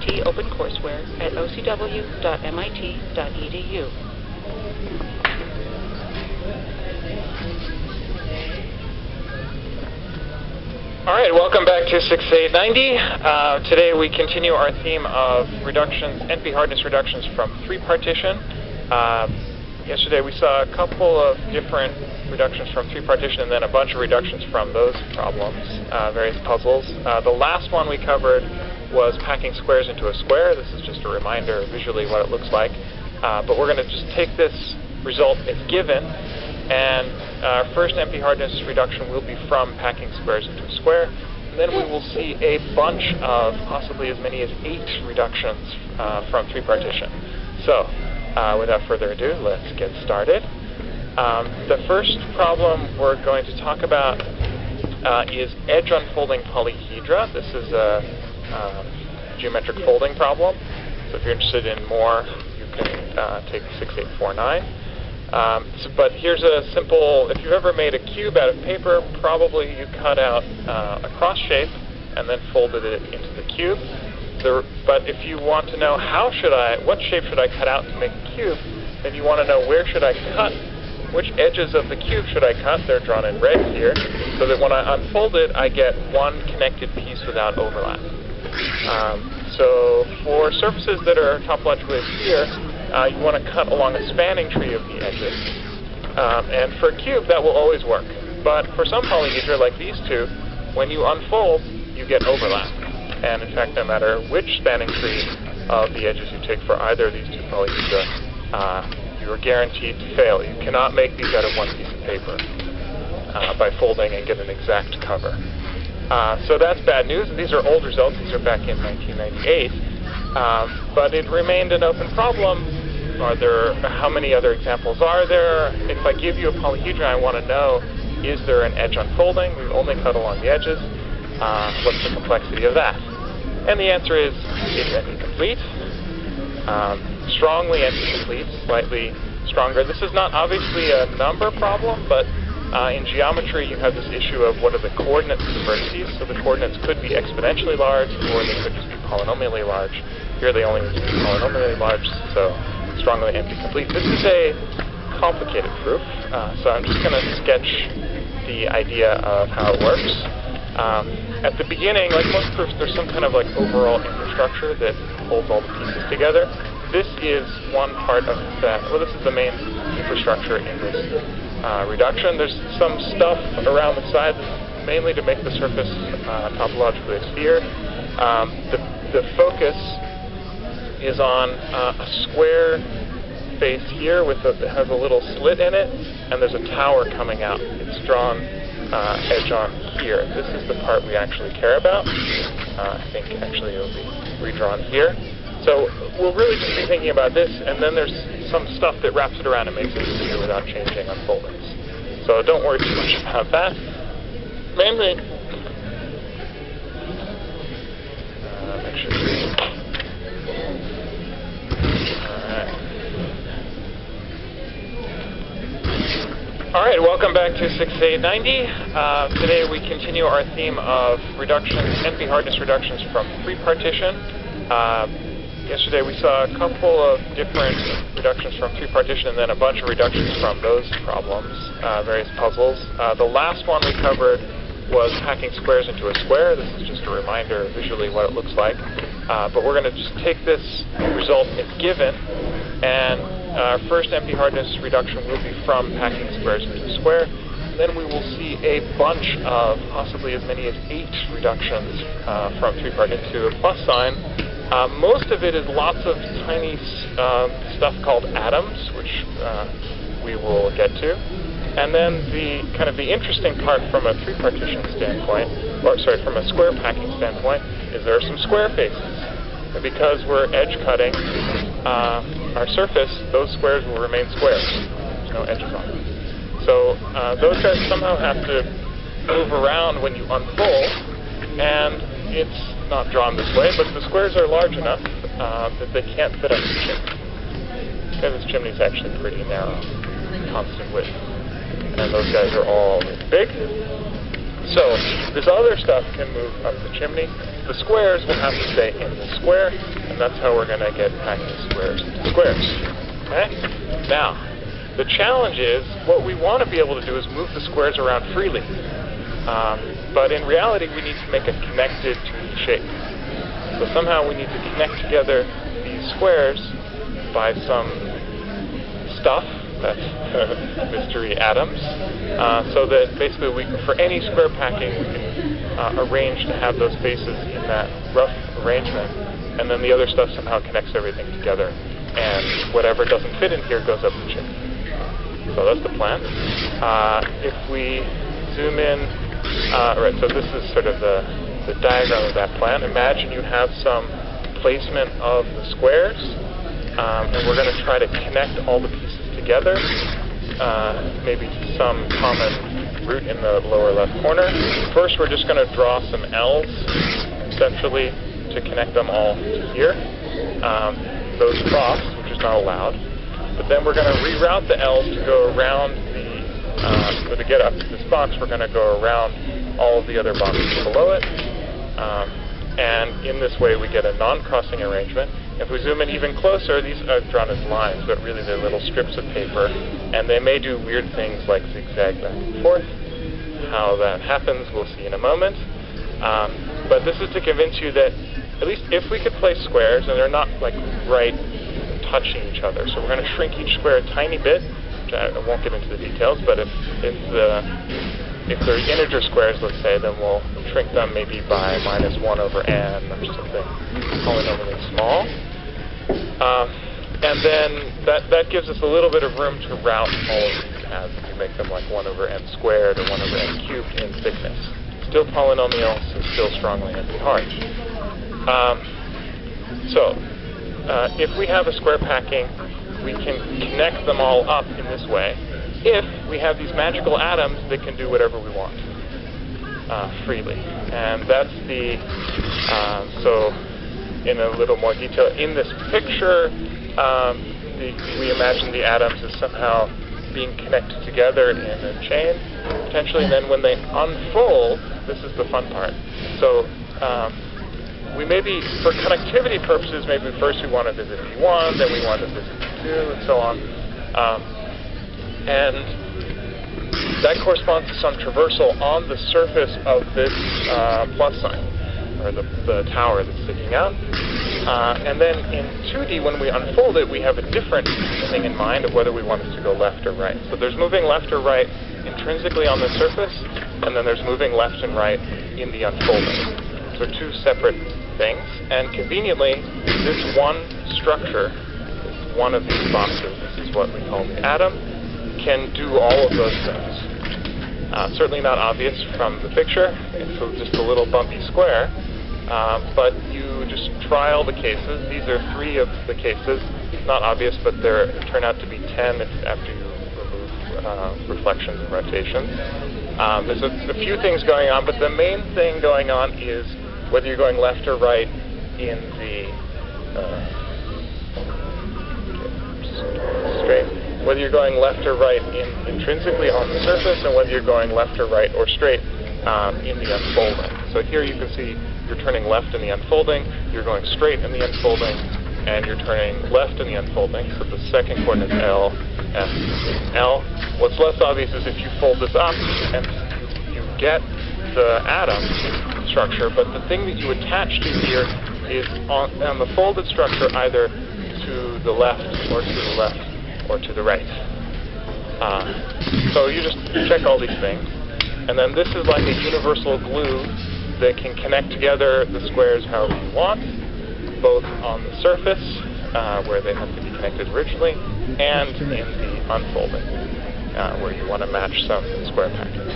MIT OpenCourseware at ocw.mit.edu. All right, welcome back to 6890. Today we continue our theme of reductions, NP hardness reductions from 3-partition. Yesterday we saw a couple of different reductions from 3-partition and then a bunch of reductions from those problems, various puzzles. The last one we covered was packing squares into a square. This is just a reminder visually what it looks like. But we're going to just take this result as given, and our first NP hardness reduction will be from packing squares into a square. And then we will see a bunch of, possibly as many as 8 reductions from 3-partition. So, without further ado, let's get started. The first problem we're going to talk about is edge unfolding polyhedra. This is a geometric folding problem. So if you're interested in more, you can take 6849. But here's a simple, if you've ever made a cube out of paper, probably you cut out a cross shape and then folded it into the cube. But if you want to know what shape should I cut out to make a cube, then you want to know where should I cut, which edges of the cube should I cut. They're drawn in red here, so that when I unfold it, I get one connected piece without overlap. So for surfaces that are topologically obscure, you want to cut along a spanning tree of the edges. And for a cube, that will always work. But for some polyhedra, like these two, when you unfold, you get overlap. And in fact, no matter which spanning tree of the edges you take for either of these two polyhedra, you are guaranteed to fail. You cannot make these out of one piece of paper by folding and get an exact cover. So that's bad news. These are old results. These are back in 1998. But it remained an open problem. How many other examples are there? If I give you a polyhedron, I want to know, is there an edge unfolding? We've only cut along the edges. What's the complexity of that? And the answer is, it's NP-complete. Strongly NP-complete, slightly stronger. This is not obviously a number problem, but in geometry you have this issue of what are the coordinates of the vertices. So the coordinates could be exponentially large, or they could just be polynomially large. Here they only need to be polynomially large, so strongly NP-complete. This is a complicated proof, so I'm just going to sketch the idea of how it works. At the beginning, like most proofs, there's some kind of like overall infrastructure that holds all the pieces together. This is one part of that. Well, this is the main infrastructure in this reduction. There's some stuff around the sides, mainly to make the surface topologically a sphere. The focus is on a square face here that has a little slit in it, and there's a tower coming out. It's drawn edge on here. This is the part we actually care about. I think actually it'll be redrawn here. So we'll really just be thinking about this, and then there's some stuff that wraps it around and makes it easier without changing unfoldings. So don't worry too much about that. Mainly, make sure. All right, welcome back to 6890. Today we continue our theme of reductions, NP hardness reductions from 3-partition. Yesterday we saw a couple of different reductions from 3-partition and then a bunch of reductions from those problems, various puzzles. The last one we covered was packing squares into a square. This is just a reminder visually what it looks like. But we're going to just take this result as given, and our first NP hardness reduction will be from packing squares into a square. And then we will see a bunch of, possibly as many as 8 reductions from 3-part into a plus sign. Most of it is lots of tiny stuff called atoms, which we will get to. And then the interesting part from a 3-partition standpoint, from a square packing standpoint, is there are some square faces. And because we're edge cutting our surface, those squares will remain squares. There's no edges on them. So those guys somehow have to move around when you unfold, and it's not drawn this way, but the squares are large enough that they can't fit up the chimney. Because this chimney is actually pretty narrow, constant width. And those guys are all big. So this other stuff can move up the chimney, the squares will have to stay in the square, and that's how we're going to get packing squares into squares. Okay? Now, the challenge is, what we want to be able to do is move the squares around freely. But in reality, we need to make a connected 2D shape. So somehow we need to connect together these squares by some stuff, that's mystery atoms, so that basically for any square packing, we can arrange to have those faces in that rough arrangement, and then the other stuff somehow connects everything together, and whatever doesn't fit in here goes up the chip. So that's the plan. If we zoom in, right, so this is sort of the diagram of that plan. Imagine you have some placement of the squares, and we're going to try to connect all the pieces together, maybe to some common root in the lower left corner. First, we're just going to draw some L's centrally to connect them all to here. Those cross, which is not allowed. But then we're going to reroute the L's to go around so to get up to this box, we're going to go around all of the other boxes below it. And in this way, we get a non-crossing arrangement. If we zoom in even closer, these are drawn as lines, but really they're little strips of paper, and they may do weird things like zigzag back and forth. How that happens, we'll see in a moment. But this is to convince you that at least if we could place squares, and they're not like right touching each other, so we're going to shrink each square a tiny bit. I won't get into the details, but if they're integer squares, let's say, then we'll shrink them maybe by -1 over n or something polynomially small. And then that gives us a little bit of room to route all of these as we make them like 1 over n squared or 1 over n cubed in thickness. Still polynomial, so still strongly NP-hard. If we have a square packing, we can connect them all up in this way if we have these magical atoms that can do whatever we want freely. And that's so in a little more detail, in this picture, we imagine the atoms as somehow being connected together in a chain, potentially, and then when they unfold, this is the fun part. So we maybe, for connectivity purposes, maybe first we want to visit V1, then we want to visit V2, and so on. And that corresponds to some traversal on the surface of this plus sign, or the tower that's sticking out. And then in 2D, when we unfold it, we have a different thing in mind of whether we want it to go left or right. So there's moving left or right intrinsically on the surface, and then there's moving left and right in the unfolding. So two separate things, and conveniently, this one structure, one of these boxes, this is what we call the atom, can do all of those things. Certainly not obvious from the picture. It's just a little bumpy square, but you just try all the cases. These are 3 of the cases. Not obvious, but they turn out to be 10 after you remove reflections and rotations. There's a few things going on, but the main thing going on is whether you're going left or right in the whether you're going left or right intrinsically on the surface, and whether you're going left or right or straight in the unfolding. So here you can see you're turning left in the unfolding, you're going straight in the unfolding, and you're turning left in the unfolding. So the second coordinate is L, F, L. What's less obvious is if you fold this up and you get the atom structure, but the thing that you attach to here is on the folded structure either to the left or to the left or to the right. So you just check all these things, and then this is like a universal glue that can connect together the squares however you want, both on the surface, where they have to be connected originally, and in the unfolding, where you want to match some square packing.